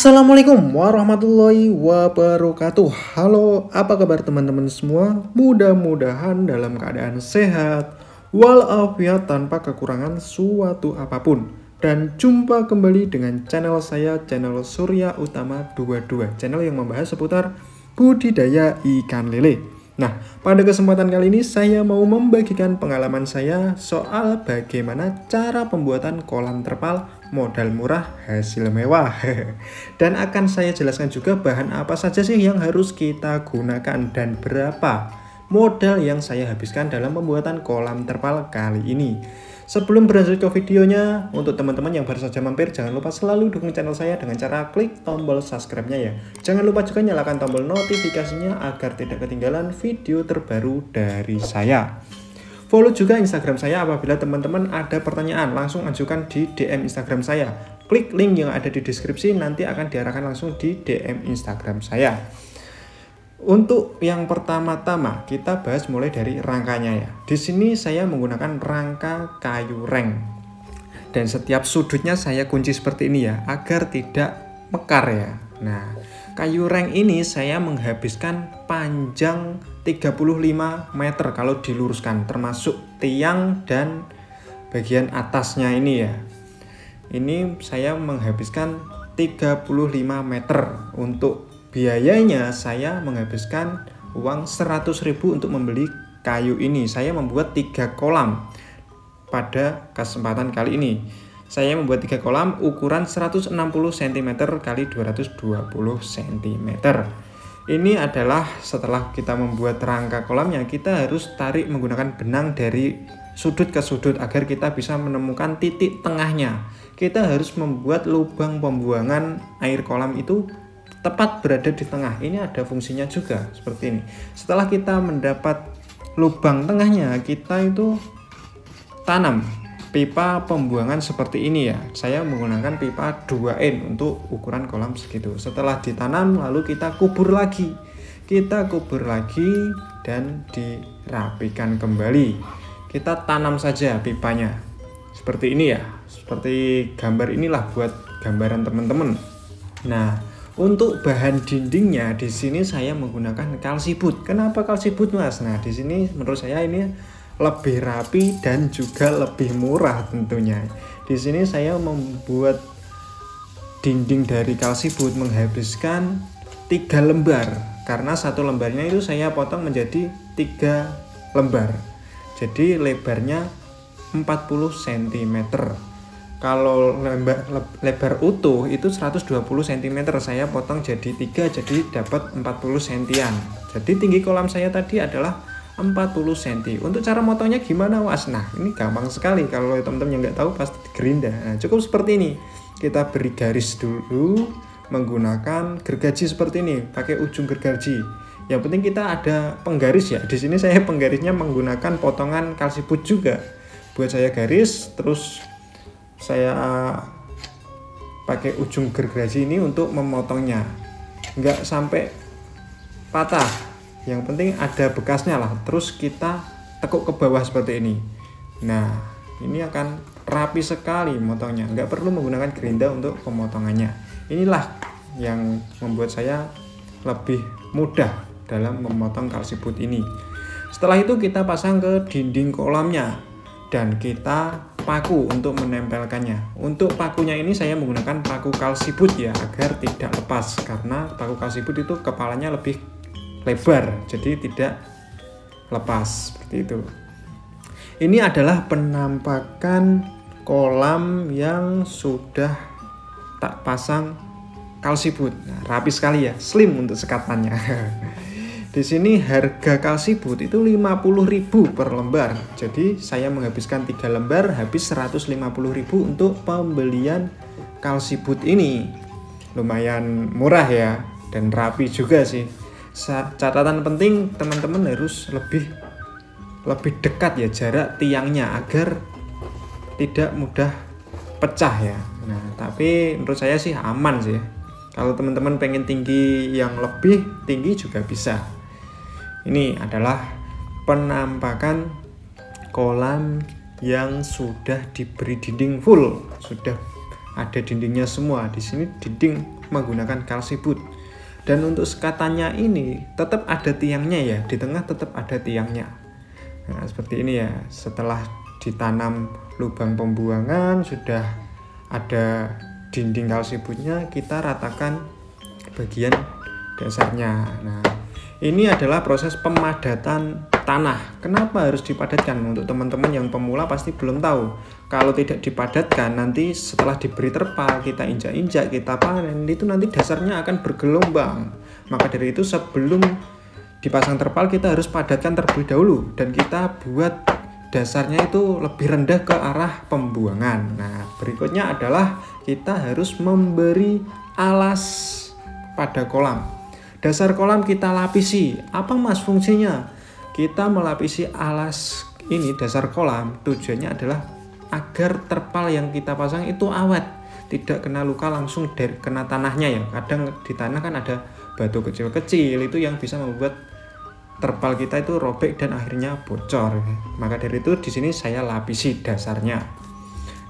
Assalamualaikum warahmatullahi wabarakatuh. Halo, apa kabar teman-teman semua? Mudah-mudahan dalam keadaan sehat walafiat tanpa kekurangan suatu apapun. Dan jumpa kembali dengan channel saya, channel Surya Utama 22, channel yang membahas seputar budidaya ikan lele. Nah, pada kesempatan kali ini saya mau membagikan pengalaman saya soal bagaimana cara pembuatan kolam terpal modal murah hasil mewah. Dan akan saya jelaskan juga bahan apa saja sih yang harus kita gunakan dan berapa modal yang saya habiskan dalam pembuatan kolam terpal kali ini. Sebelum berlanjut ke videonya, untuk teman-teman yang baru saja mampir, jangan lupa selalu dukung channel saya dengan cara klik tombol subscribe-nya ya. Jangan lupa juga nyalakan tombol notifikasinya agar tidak ketinggalan video terbaru dari saya. Follow juga Instagram saya apabila teman-teman ada pertanyaan, langsung ajukan di DM Instagram saya. Klik link yang ada di deskripsi, nanti akan diarahkan langsung di DM Instagram saya. Untuk yang pertama-tama kita bahas mulai dari rangkanya ya. Di sini saya menggunakan rangka kayu reng. Dan setiap sudutnya saya kunci seperti ini ya, agar tidak mekar ya. Nah, kayu reng ini saya menghabiskan panjang 35 meter kalau diluruskan, termasuk tiang dan bagian atasnya ini ya. Ini saya menghabiskan 35 meter. Untuk biayanya saya menghabiskan uang 100.000 untuk membeli kayu ini. Saya membuat 3 kolam pada kesempatan kali ini. Saya membuat 3 kolam ukuran 160 cm x 220 cm. Ini adalah setelah kita membuat rangka kolamnya, kita harus tarik menggunakan benang dari sudut ke sudut agar kita bisa menemukan titik tengahnya. Kita harus membuat lubang pembuangan air kolam itu tepat berada di tengah. Ini ada fungsinya juga seperti ini. Setelah kita mendapat lubang tengahnya, kita itu tanam pipa pembuangan seperti ini ya. Saya menggunakan pipa 2N untuk ukuran kolam segitu. Setelah ditanam lalu kita kubur lagi. Kita kubur lagi dan dirapikan kembali. Kita tanam saja pipanya. Seperti ini ya. Seperti gambar inilah buat gambaran teman-teman. Nah, untuk bahan dindingnya di sini saya menggunakan kalsibut. Kenapa kalsibut, Mas? Nah, di sini menurut saya ini lebih rapi dan juga lebih murah tentunya. Di sini saya membuat dinding dari kalsibut menghabiskan 3 lembar karena satu lembarnya itu saya potong menjadi 3 lembar. Jadi lebarnya 40 cm. Kalau lebar utuh itu 120 cm, saya potong jadi 3, jadi dapat 40 cm. Jadi tinggi kolam saya tadi adalah 40 cm. Untuk cara motongnya gimana, Was? Nah, ini gampang sekali. Kalau teman-teman yang nggak tahu pasti gerinda. Nah, cukup seperti ini. Kita beri garis dulu menggunakan gergaji seperti ini, pakai ujung gergaji. Yang penting kita ada penggaris ya. Di sini saya penggarisnya menggunakan potongan kalsibut juga. Buat saya garis, terus saya pakai ujung gergaji ini untuk memotongnya, nggak sampai patah, yang penting ada bekasnya lah. Terus kita tekuk ke bawah seperti ini. Nah, ini akan rapi sekali motongnya, nggak perlu menggunakan gerinda untuk pemotongannya. Inilah yang membuat saya lebih mudah dalam memotong kalsibut ini. Setelah itu kita pasang ke dinding kolamnya dan kita paku untuk menempelkannya. Untuk pakunya ini saya menggunakan paku kalsibut ya, agar tidak lepas, karena paku kalsibut itu kepalanya lebih lebar, jadi tidak lepas seperti itu. Ini adalah penampakan kolam yang sudah tak pasang kalsibut. Nah, rapi sekali ya, slim untuk sekatannya. Di sini harga kalsibut itu 50.000 per lembar. Jadi saya menghabiskan 3 lembar habis 150.000 untuk pembelian kalsibut ini. Lumayan murah ya dan rapi juga sih. Catatan penting, teman-teman harus lebih dekat ya jarak tiangnya agar tidak mudah pecah ya. Nah, tapi menurut saya sih aman sih. Kalau teman-teman pengen tinggi yang lebih tinggi juga bisa. Ini adalah penampakan kolam yang sudah diberi dinding full, sudah ada dindingnya semua. Di sini dinding menggunakan kalsibut. Dan untuk sekatannya ini tetap ada tiangnya ya, di tengah tetap ada tiangnya. Nah, seperti ini ya. Setelah ditanam lubang pembuangan, sudah ada dinding kalsibutnya, kita ratakan bagian dasarnya. Nah, ini adalah proses pemadatan tanah. Kenapa harus dipadatkan? Untuk teman-teman yang pemula pasti belum tahu. Kalau tidak dipadatkan, nanti setelah diberi terpal, kita injak-injak, kita panen, itu nanti dasarnya akan bergelombang. Maka dari itu sebelum dipasang terpal, kita harus padatkan terlebih dahulu. Dan kita buat dasarnya itu lebih rendah ke arah pembuangan. Nah, berikutnya adalah kita harus memberi alas pada kolam. Dasar kolam kita lapisi. Apa mas fungsinya? Kita melapisi alas ini, dasar kolam, tujuannya adalah agar terpal yang kita pasang itu awet, tidak kena luka langsung dari kena tanahnya ya. Kadang di tanah kan ada batu kecil-kecil, itu yang bisa membuat terpal kita itu robek dan akhirnya bocor. Maka dari itu di sini saya lapisi dasarnya.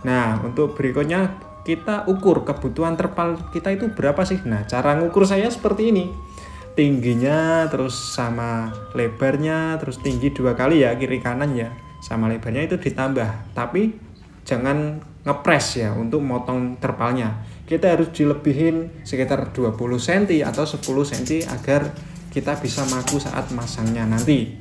Nah, untuk berikutnya kita ukur kebutuhan terpal kita itu berapa sih. Nah, cara ngukur saya seperti ini. Tingginya terus sama lebarnya, terus tinggi 2 kali ya, kiri kanan ya, sama lebarnya itu ditambah. Tapi jangan ngepres ya untuk motong terpalnya. Kita harus dilebihin sekitar 20 cm atau 10 cm agar kita bisa maku saat masangnya nanti.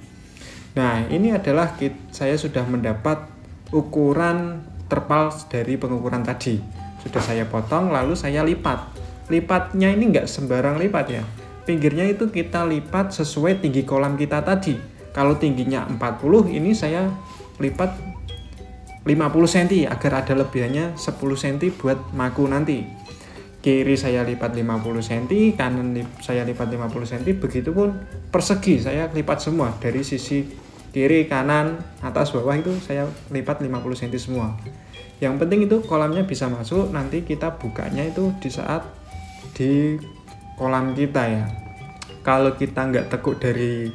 Nah, ini adalah saya sudah mendapat ukuran terpal dari pengukuran tadi. Sudah saya potong lalu saya lipat. Lipatnya ini enggak sembarang lipat ya. Pinggirnya itu kita lipat sesuai tinggi kolam kita tadi. Kalau tingginya 40, ini saya lipat 50 cm agar ada lebihannya 10 cm buat maku nanti. Kiri saya lipat 50 cm, kanan saya lipat 50 cm, begitupun persegi saya lipat semua. Dari sisi kiri, kanan, atas, bawah itu saya lipat 50 cm semua. Yang penting itu kolamnya bisa masuk, nanti kita bukanya itu di saat di kolam kita ya. Kalau kita nggak tekuk dari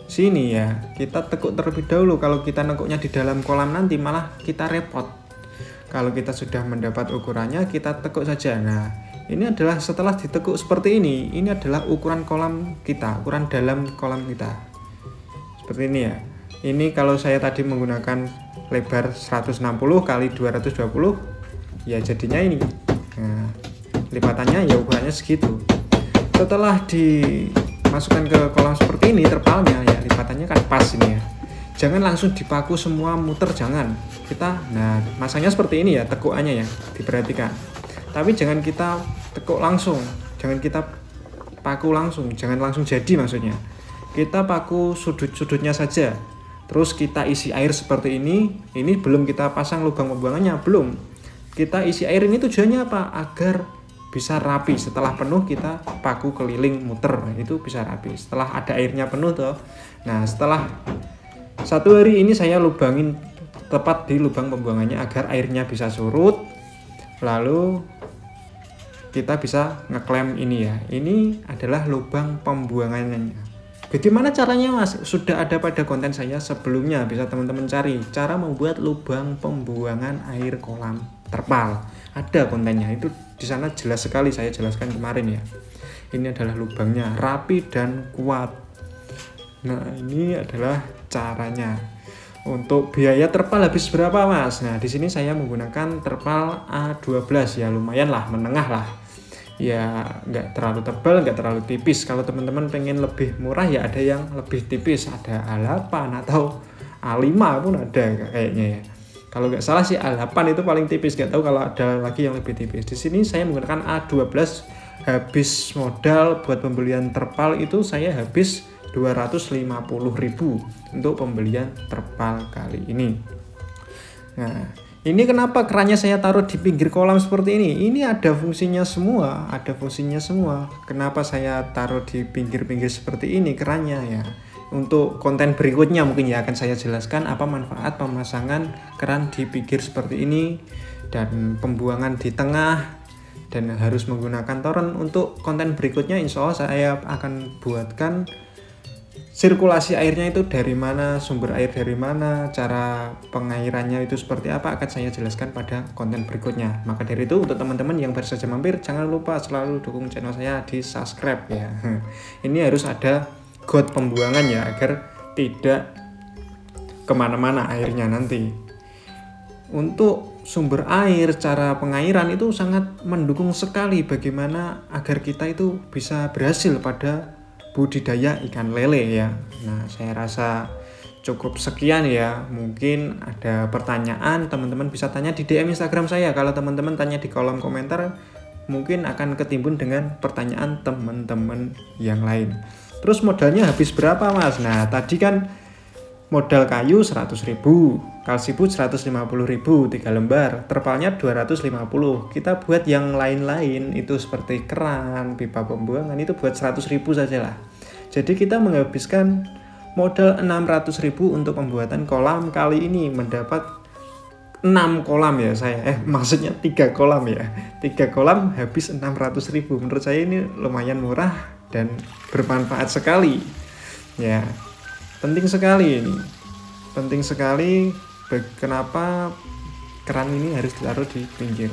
sini ya, kita tekuk terlebih dahulu. Kalau kita nekuknya di dalam kolam nanti malah kita repot. Kalau kita sudah mendapat ukurannya, kita tekuk saja. Nah, ini adalah setelah ditekuk seperti ini adalah ukuran kolam kita, ukuran dalam kolam kita. Seperti ini ya. Ini kalau saya tadi menggunakan lebar 160 kali 220, ya jadinya ini. Nah, lipatannya ya ukurannya segitu. Setelah dimasukkan ke kolam seperti ini terpalnya ya, lipatannya kan pas ini ya. Jangan langsung dipaku semua muter, jangan. Nah, masangnya seperti ini ya, tekukannya ya, diperhatikan. Tapi jangan kita tekuk langsung, jangan kita paku langsung, jangan langsung jadi maksudnya. Kita paku sudut-sudutnya saja. Terus kita isi air seperti ini belum kita pasang lubang pembuangannya, belum. Kita isi air ini tujuannya apa? Agar bisa rapi. Setelah penuh kita paku keliling muter, itu bisa rapi. Setelah ada airnya penuh tuh. Nah, setelah 1 hari ini saya lubangin tepat di lubang pembuangannya agar airnya bisa surut. Lalu kita bisa ngeklaim ini ya. Ini adalah lubang pembuangannya. Bagaimana caranya mas? Sudah ada pada konten saya sebelumnya, bisa teman-teman cari cara membuat lubang pembuangan air kolam terpal. Ada kontennya, itu di sana jelas sekali saya jelaskan kemarin ya. Ini adalah lubangnya, rapi dan kuat. Nah, ini adalah caranya. Untuk biaya terpal habis berapa mas? Nah, di sini saya menggunakan terpal A12 ya, lumayan lah, menengah lah. Ya nggak terlalu tebal, nggak terlalu tipis. Kalau teman-teman pengen lebih murah ya ada yang lebih tipis, ada A8 atau A5 pun ada kayaknya ya. Kalau nggak salah sih A8 itu paling tipis, nggak tahu kalau ada lagi yang lebih tipis. Di sini saya menggunakan A12. Habis modal buat pembelian terpal itu saya habis 250.000 untuk pembelian terpal kali ini. Nah, ini kenapa kerannya saya taruh di pinggir kolam seperti ini? Ini ada fungsinya semua, Kenapa saya taruh di pinggir-pinggir seperti ini kerannya ya? Untuk konten berikutnya mungkin ya akan saya jelaskan apa manfaat pemasangan keran di pinggir seperti ini dan pembuangan di tengah dan harus menggunakan toren. Untuk konten berikutnya insya Allah saya akan buatkan sirkulasi airnya itu dari mana, sumber air dari mana, cara pengairannya itu seperti apa akan saya jelaskan pada konten berikutnya. Maka dari itu untuk teman-teman yang baru saja mampir, jangan lupa selalu dukung channel saya di subscribe ya. Ini harus ada got pembuangan ya, agar tidak kemana-mana airnya nanti. Untuk sumber air, cara pengairan itu sangat mendukung sekali bagaimana agar kita itu bisa berhasil pada budidaya ikan lele ya. Nah, saya rasa cukup sekian ya. Mungkin ada pertanyaan, teman-teman bisa tanya di DM Instagram saya. Kalau teman-teman tanya di kolom komentar, mungkin akan ketimbun dengan pertanyaan teman-teman yang lain. Terus modalnya habis berapa Mas? Nah, tadi kan modal kayu 100.000, kalsibut 150.000, 3 lembar, terpalnya 250. Kita buat yang lain-lain itu seperti keran, pipa pembuangan itu buat 100.000 saja lah. Jadi kita menghabiskan modal 600.000 untuk pembuatan kolam. Kali ini mendapat 6 kolam ya saya. Maksudnya 3 kolam ya. 3 kolam habis 600.000. Menurut saya ini lumayan murah dan bermanfaat sekali. Ya. Penting sekali ini. Penting sekali kenapa keran ini harus ditaruh di pinggir.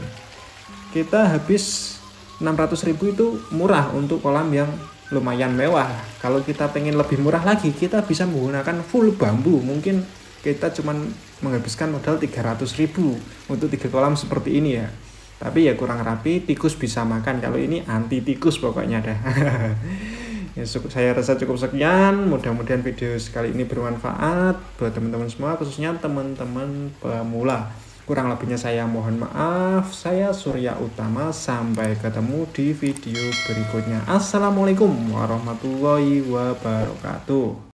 Kita habis 600.000 itu murah untuk kolam yang lumayan mewah. Kalau kita pengen lebih murah lagi, kita bisa menggunakan full bambu. Mungkin kita cuman menghabiskan modal 300.000 untuk 3 kolam seperti ini ya. Tapi ya kurang rapi, tikus bisa makan. Kalau ini anti tikus pokoknya dah. Ya, saya rasa cukup sekian. Mudah-mudahan video sekali ini bermanfaat buat teman-teman semua, khususnya teman-teman pemula. Kurang lebihnya saya mohon maaf. Saya Surya Utama. Sampai ketemu di video berikutnya. Assalamualaikum warahmatullahi wabarakatuh.